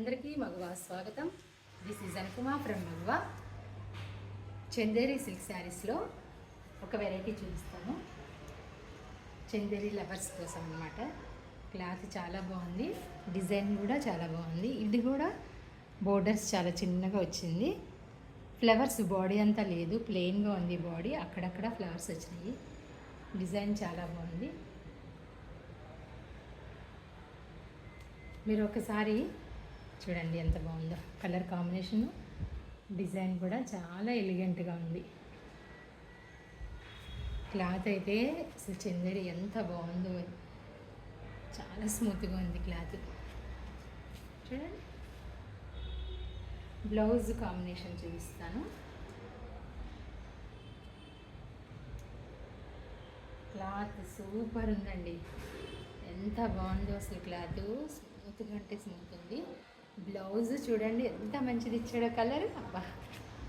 అందరికీ మగవా స్వాగతం. This is Anukuma from Magava. Chanderi silk శారీస్లో ఒక వెరైటీ చూపిస్తాను. చందేరి లవర్స్ కోసం అన్నమాట. క్లాత్ చాలా బాగుంది, డిజైన్ కూడా చాలా బాగుంది. ఇది కూడా బోర్డర్స్ చాలా చిన్నగా వచ్చింది. ఫ్లవర్స్ బాడీ అంతా లేదు, ప్లెయిన్గా ఉంది బాడీ, అక్కడక్కడ ఫ్లవర్స్ వచ్చినాయి. డిజైన్ చాలా బాగుంది. మీరు ఒకసారి చూడండి ఎంత బాగుందో. కలర్ కాంబినేషన్, డిజైన్ కూడా చాలా ఎలిగెంట్గా ఉంది. క్లాత్ అయితే అసలు చందేరి ఎంత బాగుందో, చాలా స్మూత్గా ఉంది క్లాత్. చూడండి, బ్లౌజ్ కాంబినేషన్ చూపిస్తాను. క్లాత్ సూపర్ ఉందండి, ఎంత బాగుందో అసలు. క్లాత్ స్మూత్గా అంటే స్మూత్ ఉంది. బ్లౌజ్ చూడండి ఎంత మంచిది ఇచ్చాడో. కలర్ అబ్బా,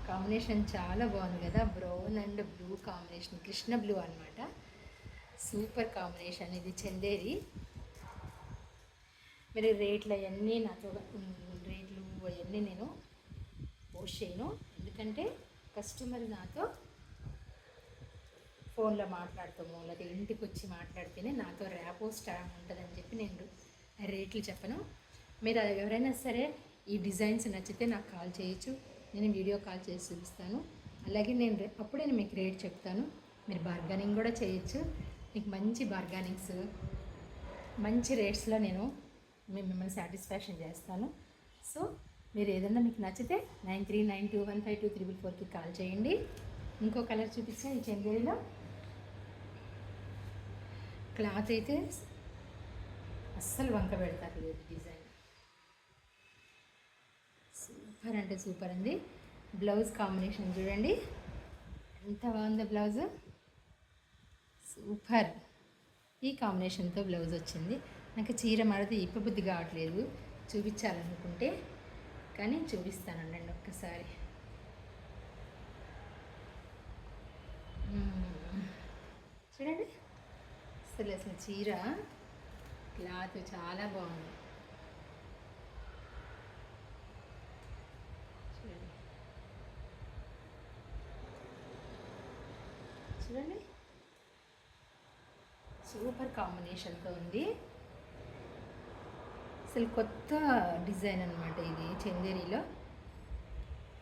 కాంబినేషన్ చాలా బాగుంది కదా. Brown and blue combination, Krishna blue అనమాట. Super combination. ఇది చందేరి. మీరు రేట్లు అవన్నీ నాతో, రేట్లు అవన్నీ నేను పోస్ట్ చేయను, ఎందుకంటే కస్టమర్ నాతో ఫోన్లో మాట్లాడతాము, లేదా ఇంటికి వచ్చి మాట్లాడితేనే నాతో ర్యాపో స్టార్ ఉంటుందని చెప్పి నేను రేట్లు చెప్పను. మీరు ఎవరైనా సరే ఈ డిజైన్స్ నచ్చితే నాకు కాల్ చేయొచ్చు, నేను వీడియో కాల్ చేసి చూపిస్తాను. అలాగే నేను అప్పుడే మీకు రేట్ చెప్తాను. మీరు బార్గెనింగ్ కూడా చేయొచ్చు. మీకు మంచి బార్గెనింగ్స్, మంచి రేట్స్లో నేను మిమ్మల్ని సాటిస్ఫాక్షన్ చేస్తాను. సో మీరు ఏదన్నా మీకు నచ్చితే 9392152344కి కాల్ చేయండి. ఇంకో కలర్ చూపించా ఈ చందేరిలో. క్లాత్ అయితే అస్సలు వంక పెడతారు లేదు. డిజైన్ సూపర్ అంటే సూపర్ ఉంది. బ్లౌజ్ కాంబినేషన్ చూడండి ఎంత బాగుందో. Blouse super. ఈ కాంబినేషన్తో బ్లౌజ్ వచ్చింది. నాకు చీర మడితే ఇప్పబుద్ధి కావట్లేదు చూపించాలనుకుంటే, కానీ చూపిస్తానండి ఒక్కసారి. చూడండి అసలు చీర క్లాత్ చాలా బాగుంది. చూడండి చూడండి, సూపర్ కాంబినేషన్తో ఉంది. అసలు కొత్త డిజైన్ అనమాట ఇది చందేరిలో.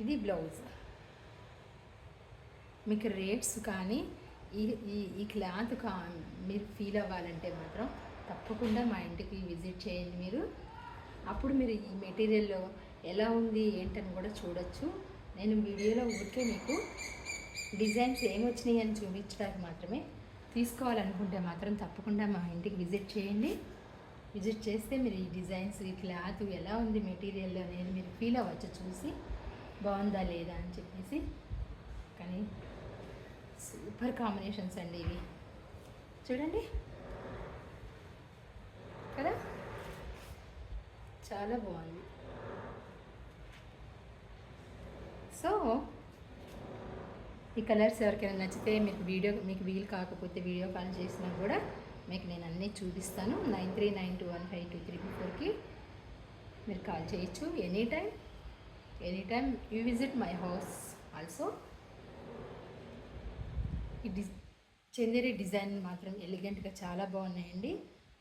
ఇది బ్లౌజ్. మీకు రేట్స్ కానీ ఈ ఈ క్లాత్ మీరు ఫీల్ అవ్వాలంటే మాత్రం తప్పకుండా మా ఇంటికి విజిట్ చేయండి మీరు. అప్పుడు మీరు ఈ మెటీరియల్లో ఎలా ఉంది ఏంటని కూడా చూడొచ్చు. నేను వీడియోలో ఊరికే మీకు డిజైన్స్ ఏమొచ్చినాయి అని చూపించడానికి మాత్రమే. తీసుకోవాలనుకుంటే మాత్రం తప్పకుండా మా ఇంటికి విజిట్ చేయండి. విజిట్ చేస్తే మీరు ఈ డిజైన్స్, ఈ క్లాత్ ఎలా ఉంది మెటీరియల్ అనేది మీరు ఫీల్ అవ్వచ్చు, చూసి బాగుందా లేదా అని చెప్పేసి. కానీ సూపర్ కాంబినేషన్స్ అండి ఇవి. చూడండి కదా, చాలా బాగుంది. సో ఈ కలర్స్ ఎవరికైనా నచ్చితే మీకు వీలు కాకపోతే వీడియో కాల్ చేసినా కూడా మీకు నేను అన్నీ చూపిస్తాను. 9392152344కి మీరు కాల్ చేయొచ్చు. Any time you visit my house also. ఈ చందేరి డిజైన్ మాత్రం ఎలిగెంట్గా చాలా బాగున్నాయండి.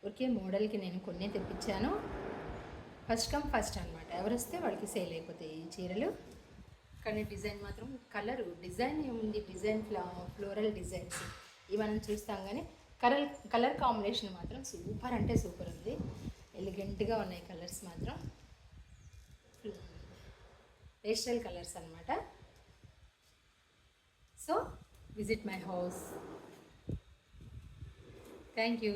ఓకే, మోడల్కి నేను కొన్ని తెప్పించాను. ఫస్ట్ కమ్ ఫస్ట్ అనమాట, ఎవరు వస్తే వాళ్ళకి సేల్ అయిపోతాయి ఈ చీరలు. కానీ డిజైన్ మాత్రం, డిజైన్ ఏముంది, డిజైన్ ఫ్లోరల్ డిజైన్స్ ఇవి మనం చూస్తాం, కానీ కలర్ కాంబినేషన్ మాత్రం సూపర్ అంటే సూపర్ ఉంది. ఎలిగెంట్గా ఉన్నాయి కలర్స్ మాత్రం, పేస్టల్ కలర్స్ అనమాట. So visit my house. Thank you.